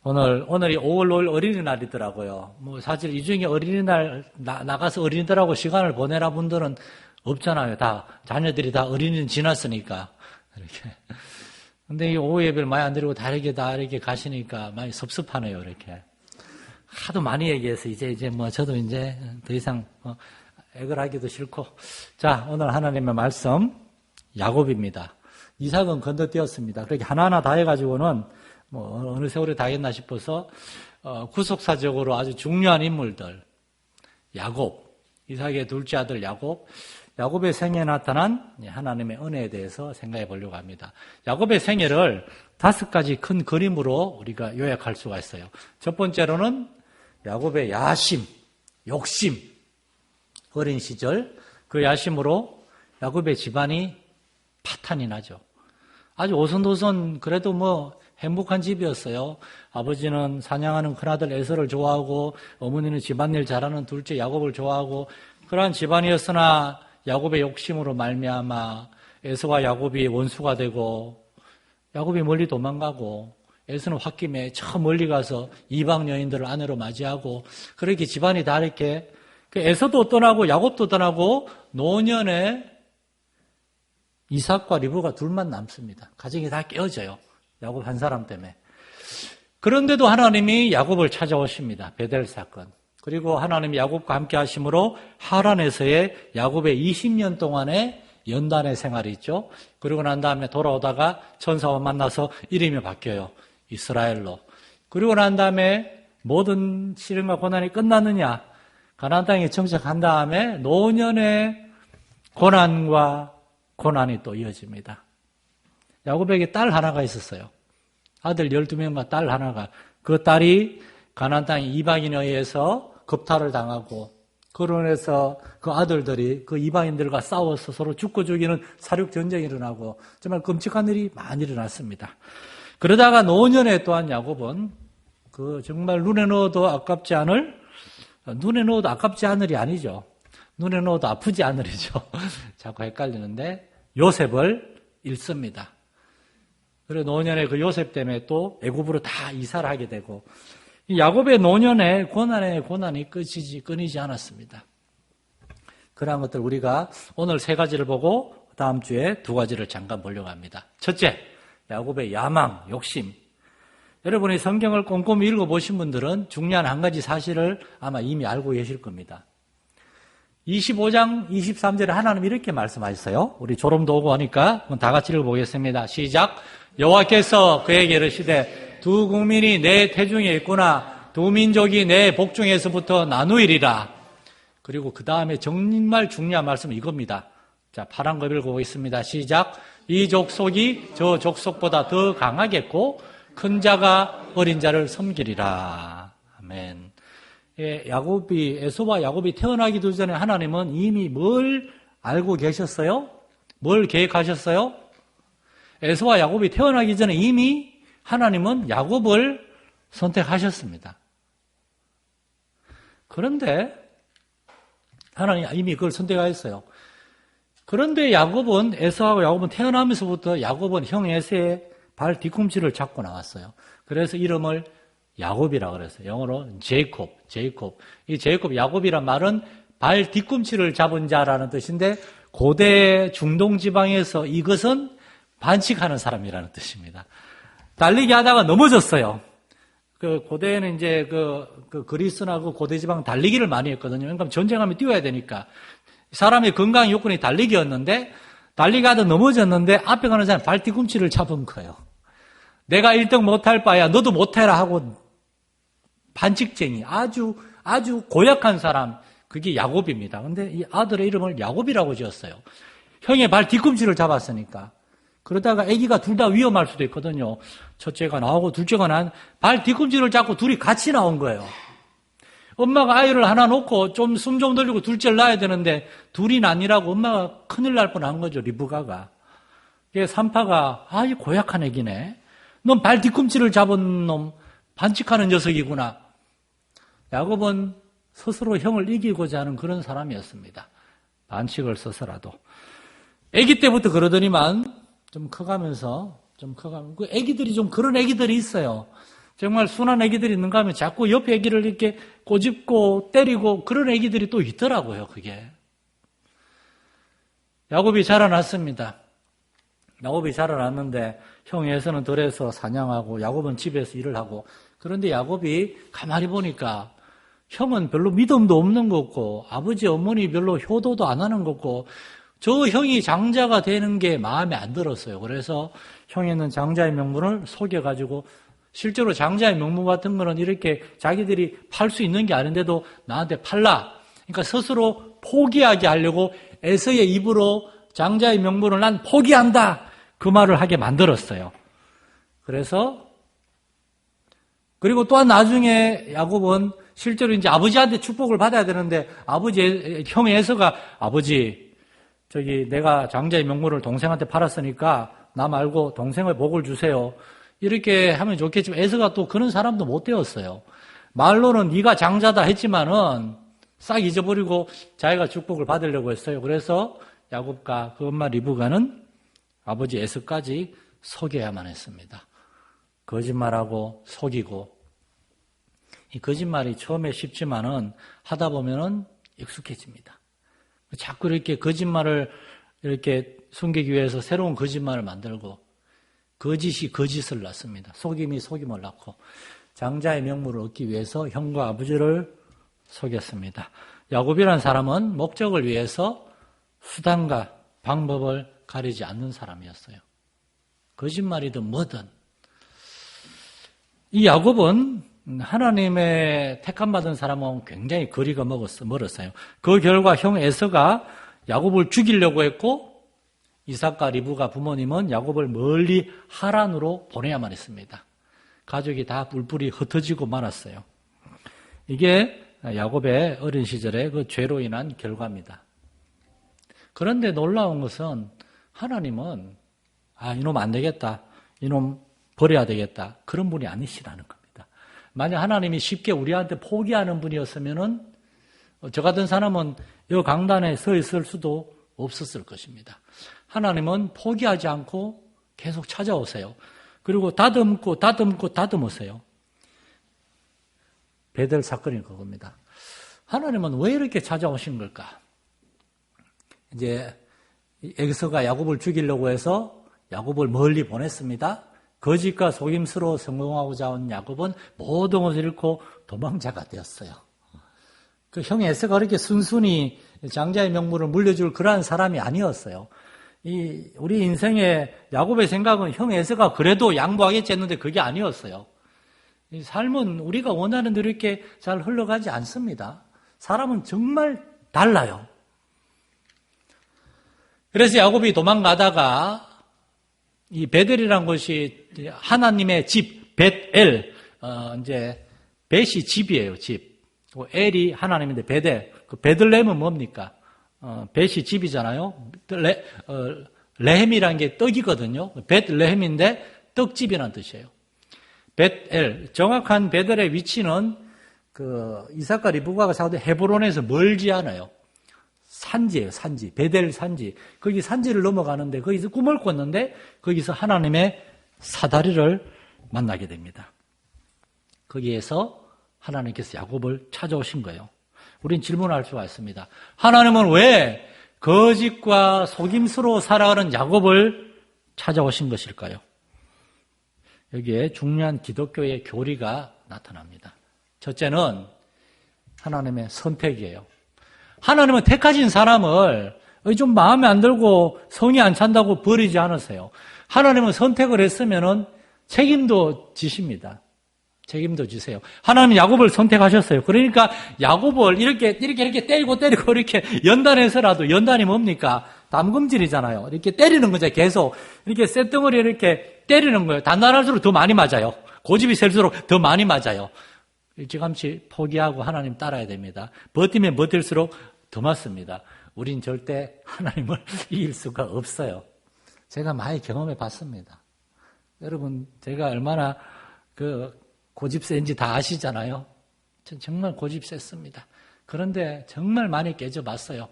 오늘이 5월 5일 어린이날이더라고요. 뭐 사실 이 중에 어린이날 나가서 어린이들하고 시간을 보내라 분들은 없잖아요. 다 자녀들이 다 어린이는 지났으니까 이렇게. 근데 이 오후 예배를 많이 안 드리고 다 이렇게 가시니까 많이 섭섭하네요. 이렇게 하도 많이 얘기해서 이제 뭐 저도 이제 더 이상 액을 하기도 싫고. 자, 오늘 하나님의 말씀 야곱입니다. 이삭은 건너뛰었습니다. 그렇게 하나하나 다 해가지고는 뭐 어느 세월에 다 했나 싶어서 구속사적으로 아주 중요한 인물들 야곱, 이삭의 둘째 아들 야곱의 생애에 나타난 하나님의 은혜에 대해서 생각해 보려고 합니다. 야곱의 생애를 5가지 큰 그림으로 우리가 요약할 수가 있어요. 첫 번째로는 야곱의 야심, 욕심, 어린 시절 그 야심으로 야곱의 집안이 파탄이 나죠. 아주 오손도손 그래도 뭐 행복한 집이었어요. 아버지는 사냥하는 큰아들 에서를 좋아하고 어머니는 집안일 잘하는 둘째 야곱을 좋아하고 그러한 집안이었으나 야곱의 욕심으로 말미암아 에서와 야곱이 원수가 되고 야곱이 멀리 도망가고 에서는 홧김에 저 멀리 가서 이방 여인들을 아내로 맞이하고 그렇게 집안이 다 이렇게 에서도 떠나고 야곱도 떠나고 노년에 이삭과 리브가 둘만 남습니다. 가정이 다 깨어져요. 야곱 한 사람 때문에. 그런데도 하나님이 야곱을 찾아오십니다. 베델 사건. 그리고 하나님이 야곱과 함께 하심으로 하란에서의 야곱의 20년 동안의 연단의 생활이 있죠. 그러고 난 다음에 돌아오다가 천사와 만나서 이름이 바뀌어요. 이스라엘로. 그리고 난 다음에 모든 시련과 고난이 끝났느냐. 가나안 땅에 정착한 다음에 노년의 고난과 고난이 또 이어집니다. 야곱에게 딸 하나가 있었어요. 아들 12명과 딸 하나가. 그 딸이 가나안 땅의 이방인에 의해서 겁탈을 당하고 그로 인해서 그 아들들이 그 이방인들과 싸워서 서로 죽고 죽이는 사륙 전쟁이 일어나고 정말 끔찍한 일이 많이 일어났습니다. 그러다가 노년에 또한 야곱은 그 정말 눈에 넣어도 아깝지 않을이 아니죠. 눈에 넣어도 아프지 않으리죠. 자꾸 헷갈리는데 요셉을 잃습니다. 그리고 노년에 그 요셉 때문에 또 애굽으로 다 이사를 하게 되고 야곱의 노년에 고난이 끊이지 않았습니다. 그러한 것들 우리가 오늘 3가지를 보고 다음 주에 2가지를 잠깐 보려고 합니다. 첫째, 야곱의 야망, 욕심. 여러분이 성경을 꼼꼼히 읽어보신 분들은 중요한 한 가지 사실을 아마 이미 알고 계실 겁니다. 25장 23절에 하나님 이렇게 말씀하셨어요. 우리 졸음도 오고 하니까 다 같이 읽어보겠습니다. 시작. 여호와께서 그에게 이르시되 두 국민이 내 태중에 있구나. 두 민족이 내 복중에서부터 나누이리라. 그리고 그 다음에 정말 중요한 말씀은 이겁니다. 자, 파란 거 읽어보겠습니다. 시작. 이 족속이 저 족속보다 더 강하겠고 큰 자가 어린 자를 섬기리라. 아멘. 에서와 야곱이 태어나기도 전에 하나님은 이미 뭘 알고 계셨어요? 뭘 계획하셨어요? 에서와 야곱이 태어나기 전에 이미 하나님은 야곱을 선택하셨습니다. 그런데 하나님이 이미 그걸 선택하셨어요. 그런데 에서하고 야곱은 태어나면서부터 야곱은 형 에서의 발 뒤꿈치를 잡고 나왔어요. 그래서 이름을 야곱이라고 그랬어요. 영어로 제이콥. 이 제이콥, 야곱이란 말은 발 뒤꿈치를 잡은 자라는 뜻인데 고대 중동 지방에서 이것은 반칙하는 사람이라는 뜻입니다. 달리기 하다가 넘어졌어요. 그 고대에는 이제 그 그리스나 그 고대 지방 달리기를 많이 했거든요. 그러니까 전쟁하면 뛰어야 되니까 사람의 건강 요건이 달리기였는데 달리기 하다 넘어졌는데 앞에 가는 사람이 발 뒤꿈치를 잡은 거예요. 내가 1등 못할 바야 너도 못해라 하고 반칙쟁이, 아주 고약한 사람, 그게 야곱입니다. 근데 이 아들의 이름을 야곱이라고 지었어요. 형의 발 뒤꿈치를 잡았으니까. 그러다가 아기가 둘 다 위험할 수도 있거든요. 첫째가 나오고 둘째가 발 뒤꿈치를 잡고 둘이 같이 나온 거예요. 엄마가 아이를 하나 놓고 좀 숨 좀 돌리고 둘째를 낳아야 되는데 둘이 아니라고 엄마가 큰일 날 뻔한 거죠. 리브가가. 산파가 이 고약한 애기네. 넌 발 뒤꿈치를 잡은 놈, 반칙하는 녀석이구나. 야곱은 스스로 형을 이기고자 하는 그런 사람이었습니다. 반칙을 써서라도. 아기 때부터 그러더니만 좀 커가면서 그 애기들이 좀 그런 애기들이 있어요. 정말 순한 애기들이 있는가 하면 자꾸 옆에 애기를 이렇게 꼬집고 때리고 그런 애기들이 또 있더라고요, 그게. 야곱이 자라났습니다. 야곱이 자라났는데 형 에서는 들에서 사냥하고 야곱은 집에서 일을 하고, 그런데 야곱이 가만히 보니까 형은 별로 믿음도 없는 거고 아버지 어머니 별로 효도도 안 하는 거고 저 형이 장자가 되는 게 마음에 안 들었어요. 그래서 형에는 장자의 명분을 속여가지고, 실제로 장자의 명분 같은 거는 이렇게 자기들이 팔 수 있는 게 아닌데도 나한테 팔라. 그러니까 스스로 포기하게 하려고 에서의 입으로 장자의 명분을 난 포기한다. 그 말을 하게 만들었어요. 그리고 또한 나중에 야곱은 실제로 이제 아버지한테 축복을 받아야 되는데 형 에서가 아버지, 내가 장자의 명분을 동생한테 팔았으니까 나 말고 동생의 복을 주세요. 이렇게 하면 좋겠지만 에서가 또 그런 사람도 못 되었어요. 말로는 네가 장자다 했지만은 싹 잊어버리고 자기가 축복을 받으려고 했어요. 그래서 야곱과 그 엄마 리브가는 아버지 에서까지 속여야만 했습니다. 거짓말하고 속이고, 이 거짓말이 처음에 쉽지만은 하다 보면은 익숙해집니다. 자꾸 이렇게 거짓말을 이렇게 숨기기 위해서 새로운 거짓말을 만들고, 거짓이 거짓을 낳습니다. 속임이 속임을 낳고, 장자의 명물을 얻기 위해서 형과 아버지를 속였습니다. 야곱이라는 사람은 목적을 위해서 수단과 방법을 가리지 않는 사람이었어요. 거짓말이든 뭐든. 이 야곱은 하나님의 택함받은 사람은 굉장히 거리가 멀었어요. 그 결과 형 에서가 야곱을 죽이려고 했고, 이삭과 리브가 부모님은 야곱을 멀리 하란으로 보내야만 했습니다. 가족이 다 뿔뿔이 흩어지고 말았어요. 이게 야곱의 어린 시절의 그 죄로 인한 결과입니다. 그런데 놀라운 것은 하나님은 이놈 안 되겠다, 이놈 버려야 되겠다, 그런 분이 아니시라는 겁니다. 만약 하나님이 쉽게 우리한테 포기하는 분이었으면은 저 같은 사람은 이 강단에 서 있을 수도 없었을 것입니다. 하나님은 포기하지 않고 계속 찾아오세요. 그리고 다듬으세요. 베델 사건이 그겁니다. 하나님은 왜 이렇게 찾아오신 걸까? 이제 에서가 야곱을 죽이려고 해서 야곱을 멀리 보냈습니다. 거짓과 속임수로 성공하고자 온 야곱은 모든 것을 잃고 도망자가 되었어요. 그 형 에서가 그렇게 순순히 장자의 명분을 물려줄 그러한 사람이 아니었어요. 우리 인생의 야곱의 생각은 형 에서가 그래도 양보하겠지 했는데 그게 아니었어요. 이 삶은 우리가 원하는 대로 이렇게 잘 흘러가지 않습니다. 사람은 정말 달라요. 그래서 야곱이 도망가다가 이 베델이라는 것이 하나님의 집, 벳엘, 이제 벳이 집이에요, 집. 엘이 하나님인데 베델, 그 베들레헴은 뭡니까? 벳이 집이잖아요. 레헴이라는 게 떡이거든요. 벳레헴인데 떡집이라는 뜻이에요. 벳엘, 정확한 베델의 위치는 그 이삭과 리브가가 사는 헤브론에서 멀지 않아요. 산지예요, 산지. 베델 산지. 거기 산지를 넘어가는데 거기서 꿈을 꿨는데 거기서 하나님의 사다리를 만나게 됩니다. 거기에서 하나님께서 야곱을 찾아오신 거예요. 우린 질문할 수가 있습니다. 하나님은 왜 거짓과 속임수로 살아가는 야곱을 찾아오신 것일까요? 여기에 중요한 기독교의 교리가 나타납니다. 첫째는 하나님의 선택이에요. 하나님은 택하신 사람을 좀 마음에 안 들고 성이 안 찬다고 버리지 않으세요. 하나님은 선택을 했으면은 책임도 지십니다. 책임도 지세요. 하나님은 야곱을 선택하셨어요. 그러니까 야곱을 이렇게 때리고 이렇게 연단해서라도, 연단이 뭡니까? 담금질이잖아요. 이렇게 때리는 거죠. 계속 이렇게 쇳덩어리 이렇게 때리는 거예요. 단단할수록 더 많이 맞아요. 고집이 셀수록 더 많이 맞아요. 일찌감치 포기하고 하나님 따라야 됩니다. 버티면 버틸수록 더 맞습니다. 우린 절대 하나님을 이길 수가 없어요. 제가 많이 경험해 봤습니다. 여러분, 제가 얼마나 고집 센지 다 아시잖아요. 전 정말 고집 셌습니다. 그런데 정말 많이 깨져봤어요.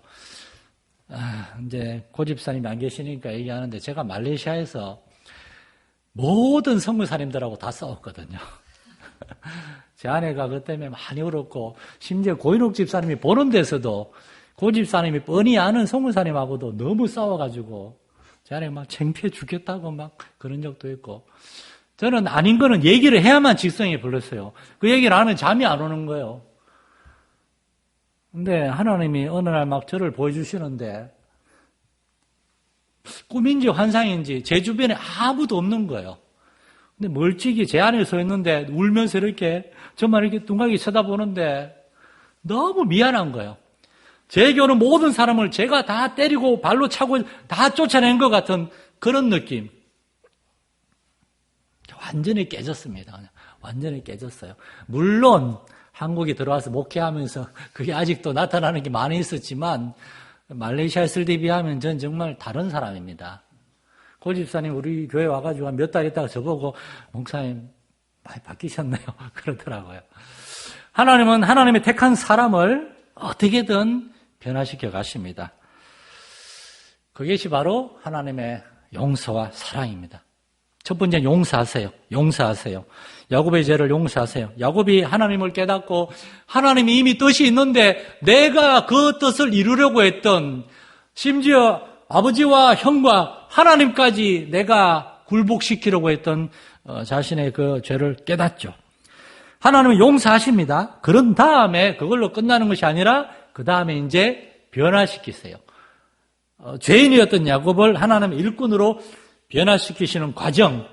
이제 고집사님이 안 계시니까 얘기하는데 제가 말레이시아에서 모든 선교사님들하고 다 싸웠거든요. 제 아내가 그 때문에 많이 울었고, 심지어 고인욱 집사님이 보는 데서도 고 집사님이 뻔히 아는 송무사님하고도 너무 싸워가지고 제 아내가 막 창피해 죽겠다고 막 그런 적도 있고, 저는 아닌 거는 얘기를 해야만 직성이 불렀어요. 그 얘기를 안 하면 잠이 안 오는 거예요. 근데 하나님이 어느 날 막 저를 보여주시는데, 꿈인지 환상인지 제 주변에 아무도 없는 거예요. 근데 멀찍이 제 안에 서 있는데 울면서 이렇게 저만 이렇게 둥각이 쳐다보는데 너무 미안한 거예요. 제 교는 모든 사람을 제가 다 때리고 발로 차고 다 쫓아낸 것 같은 그런 느낌. 완전히 깨졌습니다. 완전히 깨졌어요. 물론 한국에 들어와서 목회하면서 그게 아직도 나타나는 게 많이 있었지만 말레이시아 있을 때 비하면 전 정말 다른 사람입니다. 고 집사님 우리 교회 와가지고 몇 달 있다가 저보고 목사님 많이 바뀌셨네요. 그러더라고요. 하나님은 하나님의 택한 사람을 어떻게든 변화시켜 가십니다. 그것이 바로 하나님의 용서와 사랑입니다. 첫 번째는 용서하세요. 용서하세요. 야곱의 죄를 용서하세요. 야곱이 하나님을 깨닫고 하나님이 이미 뜻이 있는데 내가 그 뜻을 이루려고 했던, 심지어 아버지와 형과 하나님까지 내가 굴복시키려고 했던 자신의 그 죄를 깨닫죠. 하나님은 용서하십니다. 그런 다음에 그걸로 끝나는 것이 아니라 그 다음에 이제 변화시키세요. 죄인이었던 야곱을 하나님의 일꾼으로 변화시키시는 과정,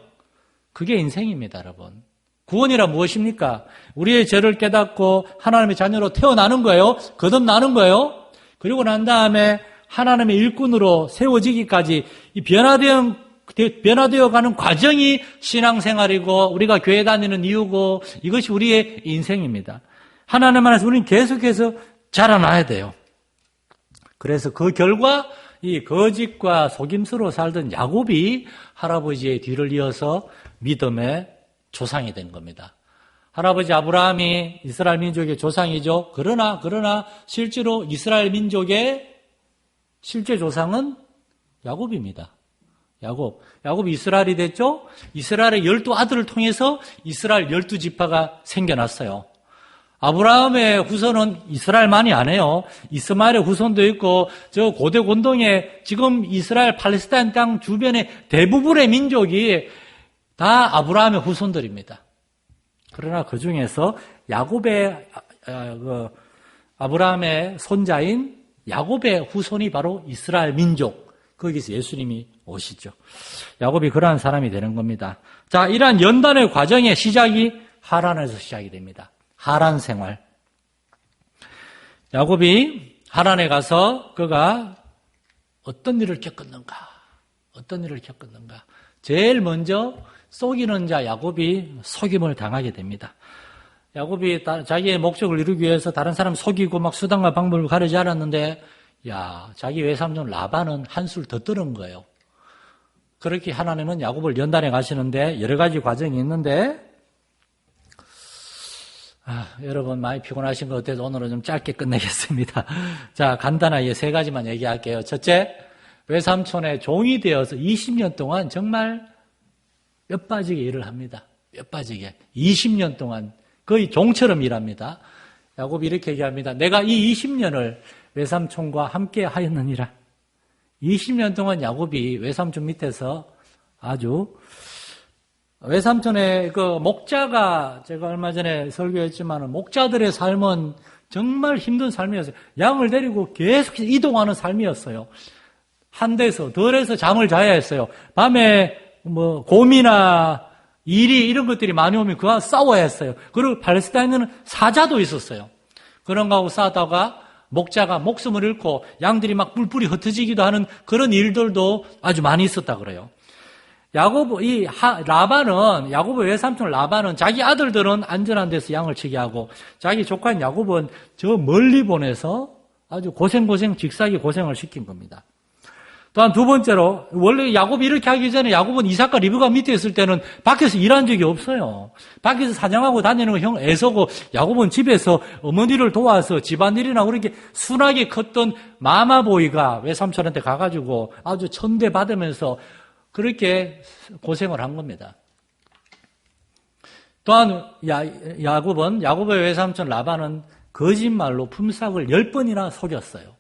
그게 인생입니다, 여러분. 구원이라 무엇입니까? 우리의 죄를 깨닫고 하나님의 자녀로 태어나는 거예요. 거듭나는 거예요. 그리고 난 다음에 하나님의 일꾼으로 세워지기까지 이 변화되어 가는 과정이 신앙생활이고 우리가 교회 다니는 이유고, 이것이 우리의 인생입니다. 하나님 안에서 우리는 계속해서 자라나야 돼요. 그래서 그 결과 이 거짓과 속임수로 살던 야곱이 할아버지의 뒤를 이어서 믿음의 조상이 된 겁니다. 할아버지 아브라함이 이스라엘 민족의 조상이죠. 그러나 실제로 이스라엘 민족의 실제 조상은 야곱입니다. 야곱이 이스라엘이 됐죠. 이스라엘의 12아들을 통해서 이스라엘 12지파가 생겨났어요. 아브라함의 후손은 이스라엘만이 아니에요. 이스마엘의 후손도 있고, 저 고대 곤동에 지금 이스라엘 팔레스타인 땅 주변의 대부분의 민족이 다 아브라함의 후손들입니다. 그러나 그 중에서 아브라함의 손자인 야곱의 후손이 바로 이스라엘 민족, 거기서 예수님이 오시죠. 야곱이 그러한 사람이 되는 겁니다. 자, 이러한 연단의 과정의 시작이 하란에서 시작이 됩니다. 하란 생활. 야곱이 하란에 가서 그가 어떤 일을 겪었는가? 제일 먼저 속이는 자 야곱이 속임을 당하게 됩니다. 야곱이 자기의 목적을 이루기 위해서 다른 사람 속이고 막 수단과 방법을 가르지 않았는데, 자기 외삼촌 라반은 한술 더 떠는 거예요. 그렇게 하나님은 야곱을 연단해 가시는데 여러 가지 과정이 있는데, 여러분 많이 피곤하신 것 같아서 오늘은 좀 짧게 끝내겠습니다. 자, 간단하게 3가지만 얘기할게요. 첫째, 외삼촌의 종이 되어서 20년 동안 정말 뼈 빠지게 일을 합니다. 뼈 빠지게. 20년 동안 거의 종처럼 일합니다. 야곱이 이렇게 얘기합니다. 내가 이 20년을 외삼촌과 함께 하였느니라. 20년 동안 야곱이 외삼촌 밑에서 아주, 외삼촌의 그 목자가, 제가 얼마 전에 설교했지만 목자들의 삶은 정말 힘든 삶이었어요. 양을 데리고 계속 이동하는 삶이었어요. 한 데서 덜해서 잠을 자야 했어요. 밤에 곰이나 이리 이런 것들이 많이 오면 그와 싸워야 했어요. 그리고 팔레스타인에는 사자도 있었어요. 그런 거하고 싸우다가 목자가 목숨을 잃고 양들이 막 뿔뿔이 흩어지기도 하는 그런 일들도 아주 많이 있었다 그래요. 야곱의 외삼촌 라반은 자기 아들들은 안전한 데서 양을 치게 하고 자기 조카인 야곱은 저 멀리 보내서 아주 직사기 고생을 시킨 겁니다. 또한 두 번째로, 원래 야곱이 이렇게 하기 전에 야곱은 이삭과 리브가 밑에 있을 때는 밖에서 일한 적이 없어요. 밖에서 사냥하고 다니는 형 애서고, 야곱은 집에서 어머니를 도와서 집안일이나 그렇게 순하게 컸던 마마보이가 외삼촌한테 가가지고 아주 천대받으면서 그렇게 고생을 한 겁니다. 또한 야곱의 외삼촌 라반은 거짓말로 품삯을 10번이나 속였어요.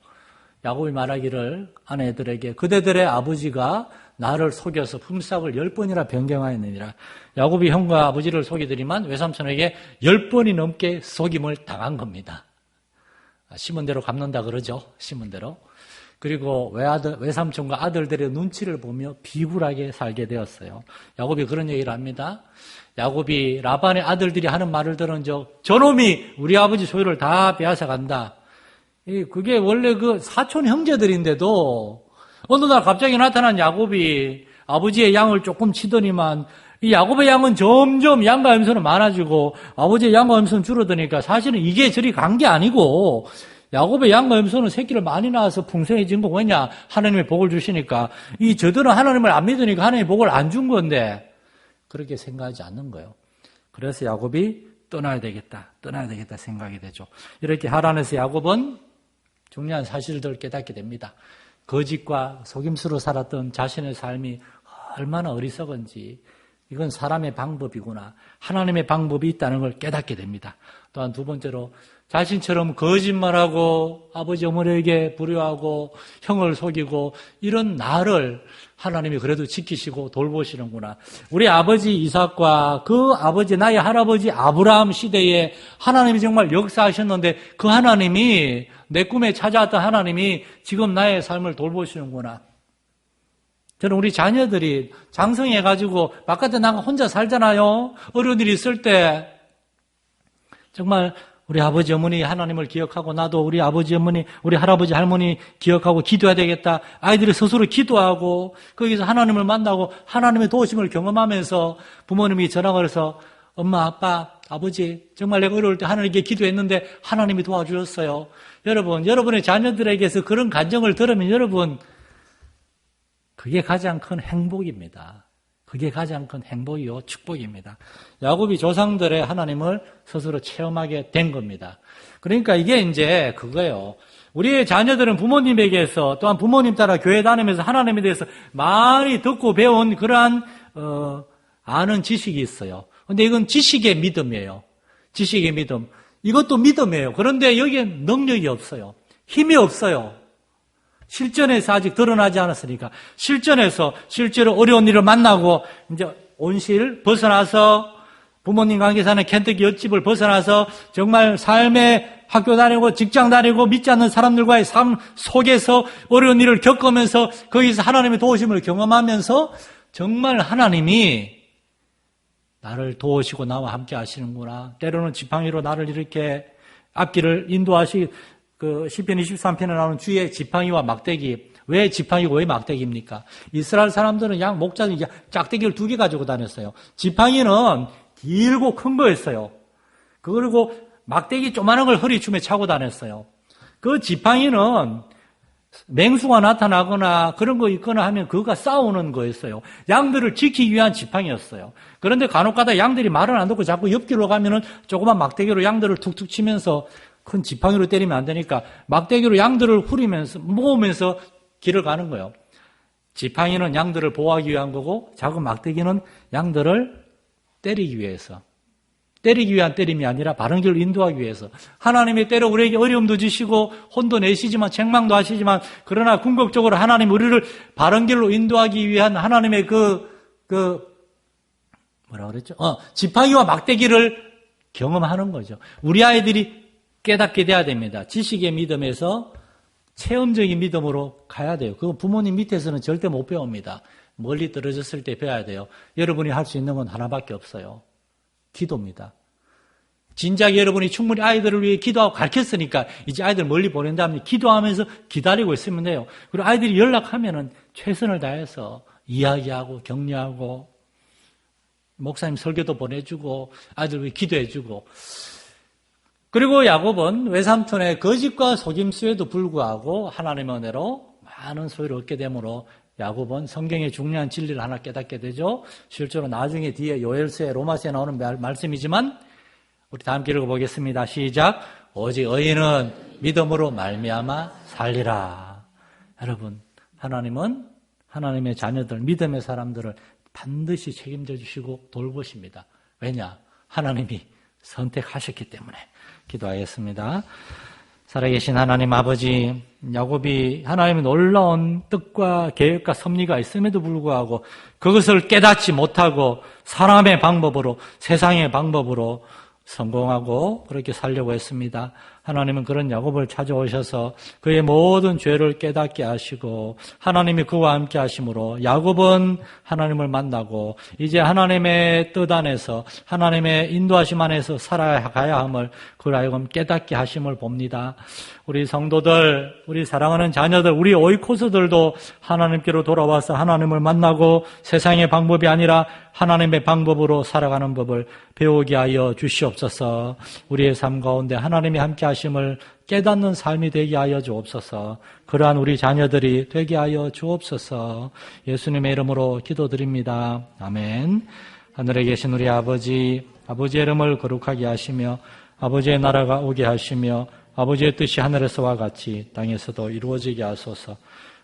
야곱이 말하기를 아내들에게 그대들의 아버지가 나를 속여서 품삯을 10번이나 변경하였느니라. 야곱이 형과 아버지를 속이더니만 외삼촌에게 10번이 넘게 속임을 당한 겁니다. 심은 대로 갚는다 그러죠. 심은 대로. 그리고 외삼촌과 아들들의 눈치를 보며 비굴하게 살게 되었어요. 야곱이 그런 얘기를 합니다. 야곱이 라반의 아들들이 하는 말을 들은 저놈이 우리 아버지 소유를 다 빼앗아 간다. 그게 원래 그 사촌 형제들인데도 어느 날 갑자기 나타난 야곱이 아버지의 양을 조금 치더니만 이 야곱의 양은 점점 양과 염소는 많아지고 아버지의 양과 염소는 줄어드니까 사실은 이게 저리 간 게 아니고 야곱의 양과 염소는 새끼를 많이 낳아서 풍성해진 거고 왜냐? 하나님의 복을 주시니까 저들은 하나님을 안 믿으니까 하나님의 복을 안 준 건데 그렇게 생각하지 않는 거예요. 그래서 야곱이 떠나야 되겠다 생각이 되죠. 이렇게 하란에서 야곱은 중요한 사실들을 깨닫게 됩니다. 거짓과 속임수로 살았던 자신의 삶이 얼마나 어리석은지 이건 사람의 방법이구나. 하나님의 방법이 있다는 걸 깨닫게 됩니다. 또한 두 번째로 자신처럼 거짓말하고 아버지 어머니에게 불효하고 형을 속이고 이런 나를 하나님이 그래도 지키시고 돌보시는구나. 우리 아버지 이삭과 그 아버지 나의 할아버지 아브라함 시대에 하나님이 정말 역사하셨는데 그 하나님이 내 꿈에 찾아왔던 하나님이 지금 나의 삶을 돌보시는구나. 저는 우리 자녀들이 장성해가지고 바깥에 나가 혼자 살잖아요. 어려운 일이 있을 때 정말 우리 아버지 어머니 하나님을 기억하고 나도 우리 아버지 어머니 우리 할아버지 할머니 기억하고 기도해야 되겠다. 아이들이 스스로 기도하고 거기서 하나님을 만나고 하나님의 도우심을 경험하면서 부모님이 전화가 해서 엄마 아빠 아버지 정말 내가 어려울 때 하나님께 기도했는데 하나님이 도와주셨어요. 여러분의 자녀들에게서 그런 간증을 들으면 여러분 그게 가장 큰 행복입니다. 그게 가장 큰 행복이요 축복입니다. 야곱이 조상들의 하나님을 스스로 체험하게 된 겁니다. 그러니까 이게 이제 그거예요. 우리의 자녀들은 부모님에게서 또한 부모님 따라 교회 다니면서 하나님에 대해서 많이 듣고 배운 그러한 아는 지식이 있어요. 근데 이건 지식의 믿음이에요. 지식의 믿음. 이것도 믿음이에요. 그런데 여기에 능력이 없어요. 힘이 없어요. 실전에서 아직 드러나지 않았으니까 실전에서 실제로 어려운 일을 만나고 이제 온실 벗어나서 부모님 관계 사는 켄터키 옆집을 벗어나서 정말 삶의 학교 다니고 직장 다니고 믿지 않는 사람들과의 삶 속에서 어려운 일을 겪으면서 거기서 하나님의 도우심을 경험하면서 정말 하나님이 나를 도우시고 나와 함께 하시는구나. 때로는 지팡이로 나를 이렇게 앞길을 시편 23편에 나오는 주의 지팡이와 막대기. 왜 지팡이고 왜 막대기입니까? 이스라엘 사람들은 목자들이 짝대기를 2개 가지고 다녔어요. 지팡이는 길고 큰 거였어요. 그리고 막대기 조그마한 걸 허리춤에 차고 다녔어요. 그 지팡이는 맹수가 나타나거나 그런 거 있거나 하면 그거가 싸우는 거였어요. 양들을 지키기 위한 지팡이였어요. 그런데 간혹 가다 양들이 말을 안 듣고 자꾸 옆길로 가면은 조그만 막대기로 양들을 툭툭 치면서 큰 지팡이로 때리면 안 되니까 막대기로 양들을 모으면서 길을 가는 거예요. 지팡이는 양들을 보호하기 위한 거고 작은 막대기는 양들을 때리기 위해서. 때리기 위한 때림이 아니라 바른 길로 인도하기 위해서. 하나님이 때로 우리에게 어려움도 주시고 혼도 내시지만 책망도 하시지만 그러나 궁극적으로 하나님 우리를 바른 길로 인도하기 위한 하나님의 뭐라 그랬죠? 지팡이와 막대기를 경험하는 거죠. 우리 아이들이 깨닫게 돼야 됩니다. 지식의 믿음에서 체험적인 믿음으로 가야 돼요. 그건 부모님 밑에서는 절대 못 배웁니다. 멀리 떨어졌을 때 배워야 돼요. 여러분이 할 수 있는 건 하나밖에 없어요. 기도입니다. 진작 여러분이 충분히 아이들을 위해 기도하고 가르쳤으니까 이제 아이들 멀리 보낸 다음에 기도하면서 기다리고 있으면 돼요. 그리고 아이들이 연락하면은 최선을 다해서 이야기하고 격려하고 목사님 설교도 보내주고 아이들 위해 기도해주고. 그리고 야곱은 외삼촌의 거짓과 속임수에도 불구하고 하나님의 은혜로 많은 소유를 얻게 되므로 야곱은 성경의 중요한 진리를 하나 깨닫게 되죠. 실제로 나중에 뒤에 요엘서에 로마서에 나오는 말씀이지만 우리 다 함께 읽어보겠습니다. 시작. 오직 의인은 믿음으로 말미암아 살리라. 여러분, 하나님은 하나님의 자녀들, 믿음의 사람들을 반드시 책임져 주시고 돌보십니다. 왜냐? 하나님이 선택하셨기 때문에 기도하겠습니다. 살아계신 하나님 아버지, 야곱이 하나님의 놀라운 뜻과 계획과 섭리가 있음에도 불구하고 그것을 깨닫지 못하고 사람의 방법으로, 세상의 방법으로 성공하고 그렇게 살려고 했습니다. 하나님은 그런 야곱을 찾아오셔서 그의 모든 죄를 깨닫게 하시고 하나님이 그와 함께 하심으로 야곱은 하나님을 만나고 이제 하나님의 뜻 안에서 하나님의 인도하심 안에서 살아가야 함을 그를 하여금 깨닫게 하심을 봅니다. 우리 성도들, 우리 사랑하는 자녀들, 우리 오이코스들도 하나님께로 돌아와서 하나님을 만나고 세상의 방법이 아니라 하나님의 방법으로 살아가는 법을 배우게 하여 주시옵소서. 우리의 삶 가운데 하나님이 함께 하심을 깨닫는 삶이 되게 하여 주옵소서. 그러한 우리 자녀들이 되게 하여 주옵소서. 예수님의 이름으로 기도드립니다. 아멘. 하늘에 계신 우리 아버지, 아버지의 이름을 거룩하게 하시며 아버지의 나라가 오게 하시며 아버지의 뜻이 하늘에서와 같이 땅에서도 이루어지게 하소서.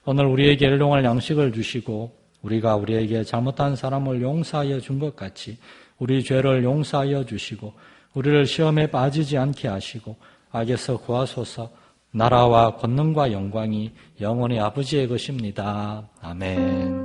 오늘 우리에게 일용할 양식을 주시고 우리가 우리에게 잘못한 사람을 용서하여 준 것 같이 우리 죄를 용서하여 주시고 우리를 시험에 빠지지 않게 하시고 악에서 구하소서. 나라와 권능과 영광이 영원히 아버지의 것입니다. 아멘.